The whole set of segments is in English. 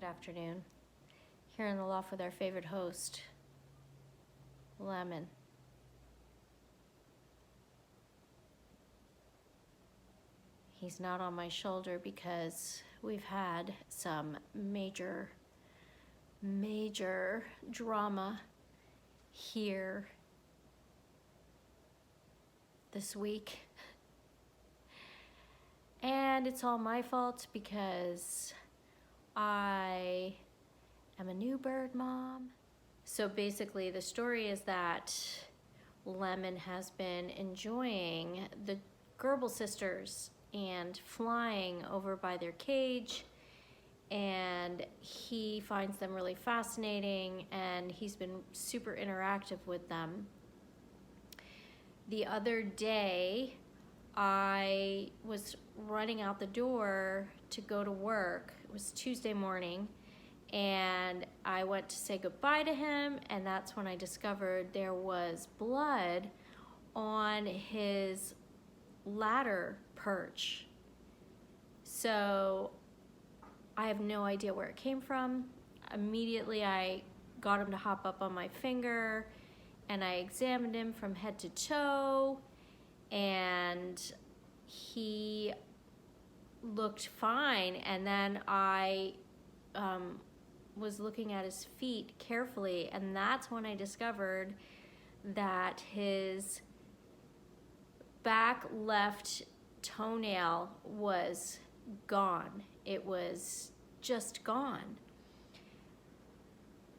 Good afternoon. Here in the loft with our favorite host, Lemon. He's not on my shoulder because we've had some major drama here this week. And it's all my fault because I am a new bird mom. So basically the story is that Lemon has been enjoying the Gerbil sisters and flying over by their cage, and he finds them really fascinating and he's been super interactive with them. The other day I was running out the door to go to work. It was Tuesday morning, and I went to say goodbye to him, and that's when I discovered there was blood on his ladder perch. So I have no idea where it came from. Immediately I got him to hop up on my finger, and I examined him from head to toe, and he looked fine. And then I was looking at his feet carefully, and that's when I discovered that his back left toenail was gone. It was just gone.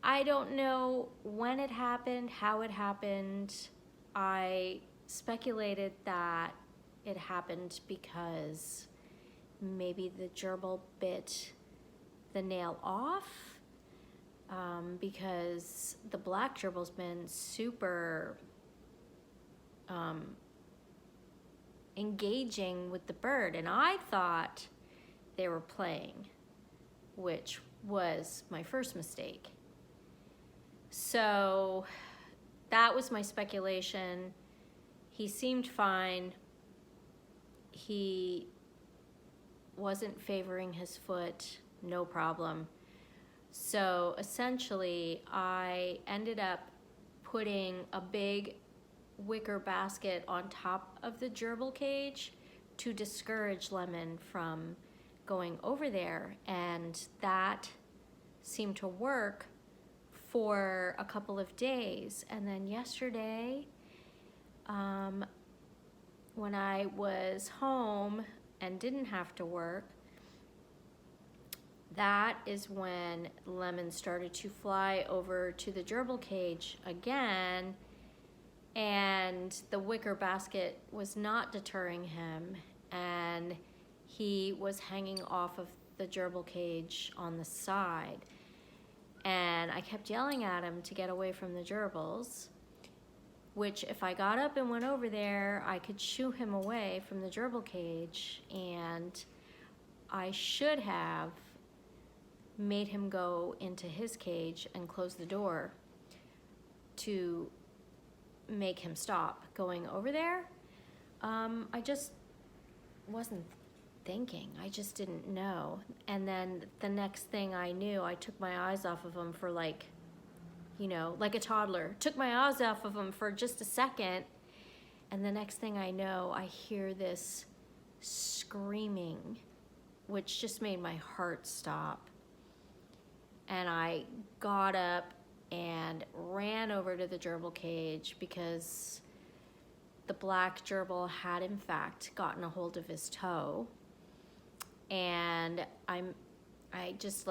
I don't know when it happened, how it happened. I speculated that it happened because maybe the gerbil bit the nail off, because the black gerbil's been super engaging with the bird, and I thought they were playing, which was my first mistake. So that was my speculation. He seemed fine. He wasn't favoring his foot, no problem. So essentially, I ended up putting a big wicker basket on top of the gerbil cage to discourage Lemon from going over there, and that seemed to work for a couple of days. And then yesterday, when I was home and didn't have to work, that is when Lemon started to fly over to the gerbil cage again, and the wicker basket was not deterring him, and he was hanging off of the gerbil cage on the side. And I kept yelling at him to get away from the gerbils, which if I got up and went over there, I could shoo him away from the gerbil cage, and I should have made him go into his cage and close the door to make him stop going over there. I just wasn't thinking. I just didn't know. And then the next thing I knew, I took my eyes off of him for like a toddler. Took my eyes off of him for just a second, and the next thing I know, I hear this screaming, which just made my heart stop. And I got up and ran over to the gerbil cage because the black gerbil had in fact gotten a hold of his toe. And I just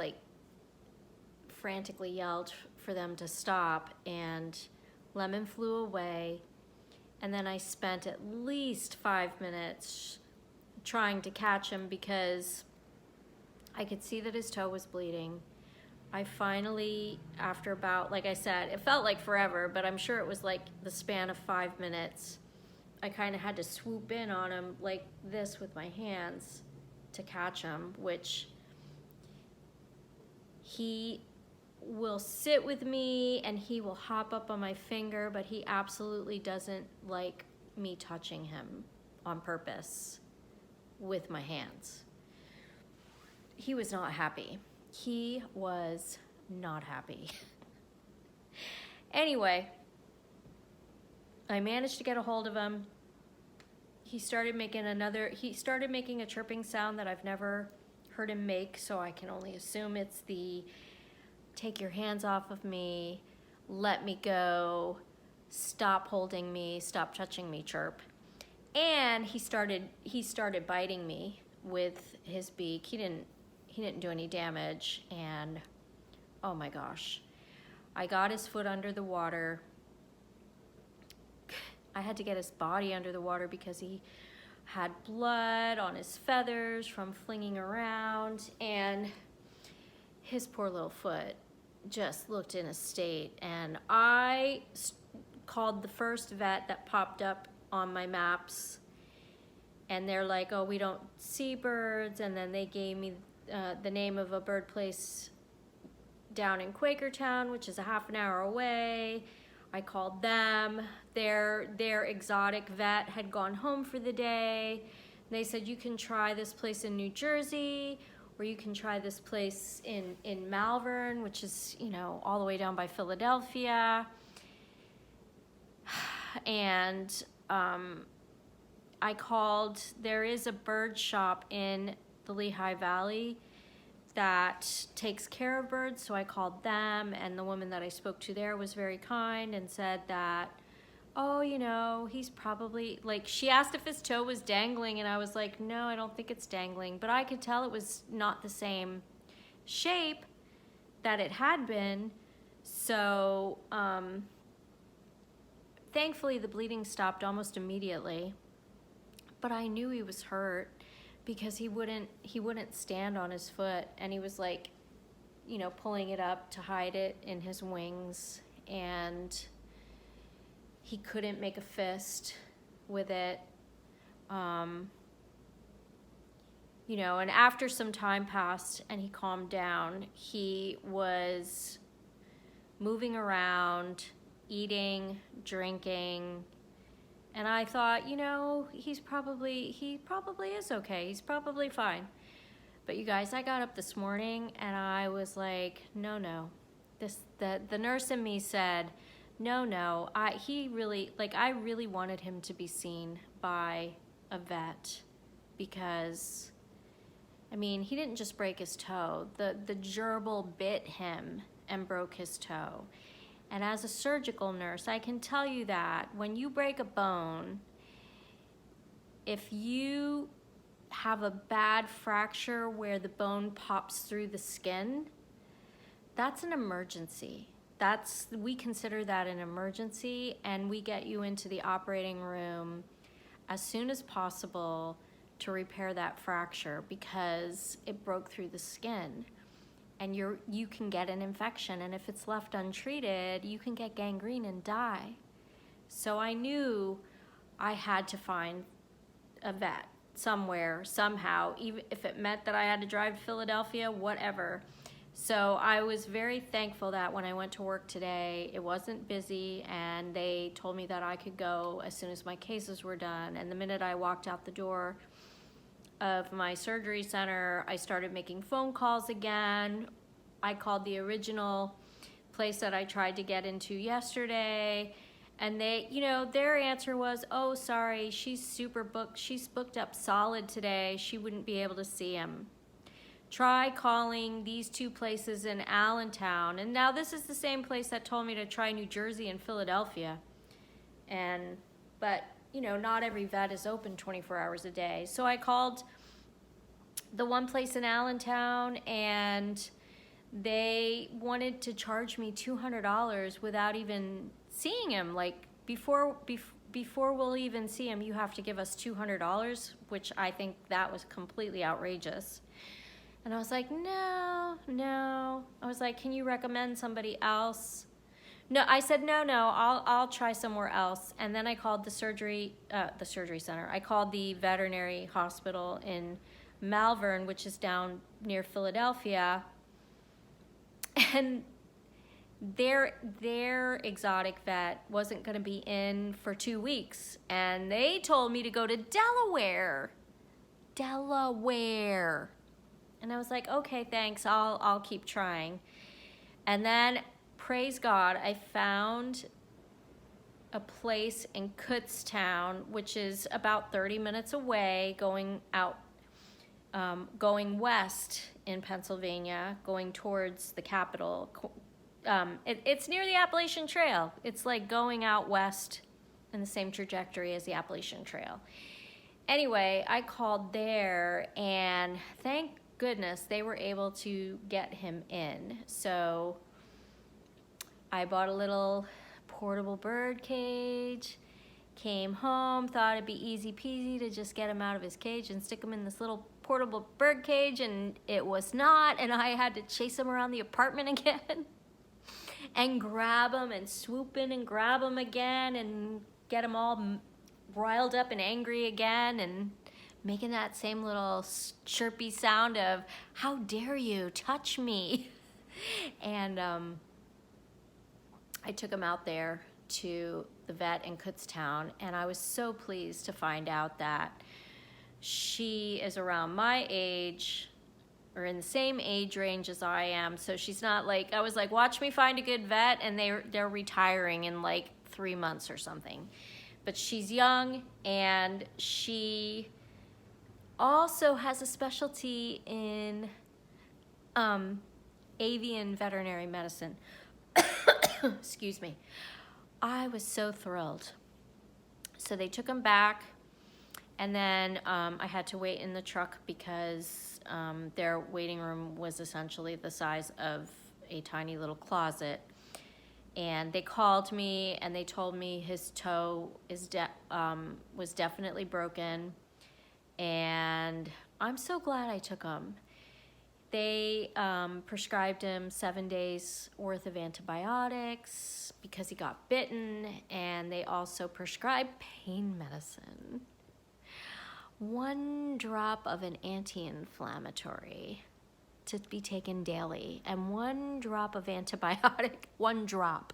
frantically yelled for them to stop, and Lemon flew away. And then I spent at least 5 minutes trying to catch him because I could see that his toe was bleeding. I finally, after about, like I said, it felt like forever, but I'm sure it was like the span of 5 minutes. I kind of had to swoop in on him like this with my hands to catch him, which he will sit with me and he will hop up on my finger, but he absolutely doesn't like me touching him on purpose with my hands. He was not happy. He was not happy. Anyway, I managed to get a hold of him. He started making a chirping sound that I've never heard him make, so I can only assume it's the take your hands off of me, let me go, stop holding me, stop touching me chirp. And he started biting me with his beak. He didn't do any damage, and oh my gosh. I got his foot under the water. I had to get his body under the water because he had blood on his feathers from flinging around, and his poor little foot just looked in a state. And I called the first vet that popped up on my maps, and they're like, oh, we don't see birds. And then they gave me the name of a bird place down in Quakertown, which is a half an hour away. I called them. Their exotic vet had gone home for the day. They said, you can try this place in New Jersey, or you can try this place in Malvern, which is, you know, all the way down by Philadelphia. And I called, there is a bird shop in the Lehigh Valley that takes care of birds, so I called them, and the woman that I spoke to there was very kind and said that, oh, you know, he's probably, like, she asked if his toe was dangling, and I was like, no, I don't think it's dangling, but I could tell it was not the same shape that it had been. So thankfully the bleeding stopped almost immediately, but I knew he was hurt because he wouldn't stand on his foot, and he was, like, you know, pulling it up to hide it in his wings, and he couldn't make a fist with it. You know, and after some time passed and he calmed down, he was moving around, eating, drinking. And I thought, you know, he probably is okay. He's probably fine. But you guys, I got up this morning and I was like, no. The nurse in me said, no. I really wanted him to be seen by a vet, because, I mean, he didn't just break his toe. The gerbil bit him and broke his toe. And as a surgical nurse, I can tell you that when you break a bone, if you have a bad fracture where the bone pops through the skin, that's an emergency. We consider that an emergency, and we get you into the operating room as soon as possible to repair that fracture, because it broke through the skin. And you can get an infection, and if it's left untreated, you can get gangrene and die. So I knew I had to find a vet somewhere, somehow, even if it meant that I had to drive to Philadelphia, whatever. So I was very thankful that when I went to work today, it wasn't busy, and they told me that I could go as soon as my cases were done. And the minute I walked out the door of my surgery center, I started making phone calls again. I called the original place that I tried to get into yesterday, and they, you know, their answer was, oh, sorry, she's super booked. She's booked up solid today. She wouldn't be able to see him. Try calling these two places in Allentown. And now this is the same place that told me to try New Jersey and Philadelphia. But you know, not every vet is open 24 hours a day. So I called the one place in Allentown, and they wanted to charge me $200 without even seeing him. Like, before we'll even see him, you have to give us $200, which I think that was completely outrageous. And I was like, no. I was like, can you recommend somebody else? No, I said, no, I'll try somewhere else. And then I called the surgery center. I called the veterinary hospital in Malvern, which is down near Philadelphia. And their exotic vet wasn't going to be in for 2 weeks. And they told me to go to Delaware. And I was like, okay, thanks, I'll keep trying. And then, praise God, I found a place in Kutztown, which is about 30 minutes away, going west in Pennsylvania, going towards the capital. It's near the Appalachian Trail. It's like going out west in the same trajectory as the Appalachian Trail. Anyway, I called there, and thank goodness they were able to get him in. So I bought a little portable bird cage, came home, thought it'd be easy peasy to just get him out of his cage and stick him in this little portable bird cage, and it was not, and I had to chase him around the apartment again and grab him and swoop in and grab him again and get him all riled up and angry again and making that same little chirpy sound of, how dare you touch me? And I took him out there to the vet in Kutztown, and I was so pleased to find out that she is around my age, or in the same age range as I am. So she's not like, I was like, watch me find a good vet, and they're retiring in like 3 months or something. But she's young, and she also has a specialty in avian veterinary medicine. Excuse me. I was so thrilled. So they took him back, and then I had to wait in the truck because their waiting room was essentially the size of a tiny little closet. And they called me, and they told me his toe was definitely broken, and I'm so glad I took him. They prescribed him 7 days worth of antibiotics because he got bitten, and they also prescribed pain medicine. 1 drop of an anti-inflammatory to be taken daily, and 1 drop of antibiotic, 1 drop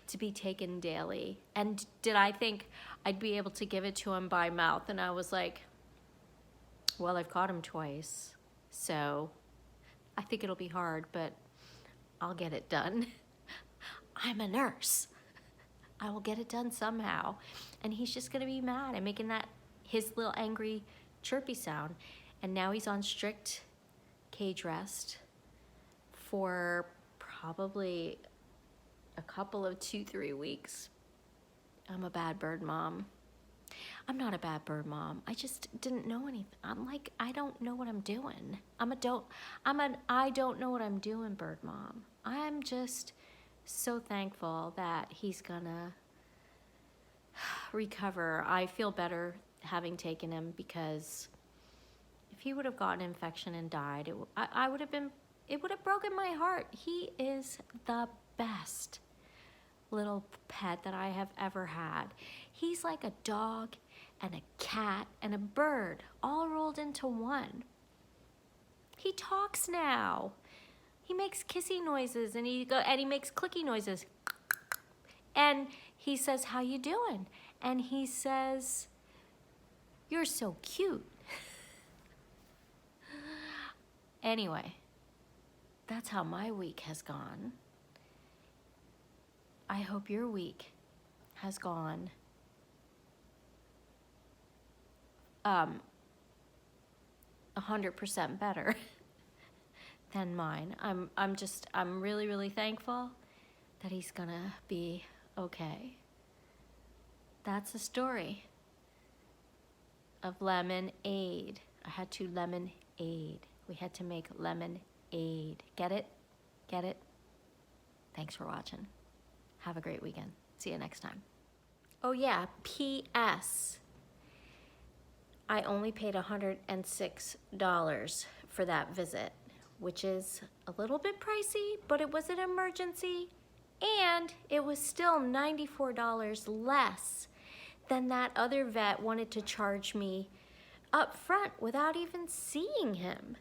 to be taken daily. And did I think I'd be able to give it to him by mouth? And I was like, well, I've caught him twice, so I think it'll be hard, but I'll get it done. I'm a nurse. I will get it done somehow. And he's just gonna be mad and making that his little angry chirpy sound. And now he's on strict cage rest for probably a couple of 2-3 weeks. I'm a bad bird mom. I'm not a bad bird mom. I just didn't know anything. I'm like, I don't know what I'm doing. I'm an I don't know what I'm doing bird mom. I'm just so thankful that he's gonna recover. I feel better having taken him, because if he would have gotten an infection and died, it would have broken my heart. He is the best little pet that I have ever had. He's like a dog and a cat and a bird all rolled into one. He talks now. He makes kissy noises, and he makes clicky noises. And he says, "How you doing?" And he says, "You're so cute." Anyway, that's how my week has gone. I hope your week has gone 100% better than mine. I'm really, really thankful that he's gonna be okay. That's the story of lemonade. I had to lemonade. We had to make lemonade. Get it? Get it? Thanks for watching. Have a great weekend. See you next time. Oh yeah, P.S. I only paid $106 for that visit, which is a little bit pricey, but it was an emergency, and it was still $94 less than that other vet wanted to charge me up front without even seeing him.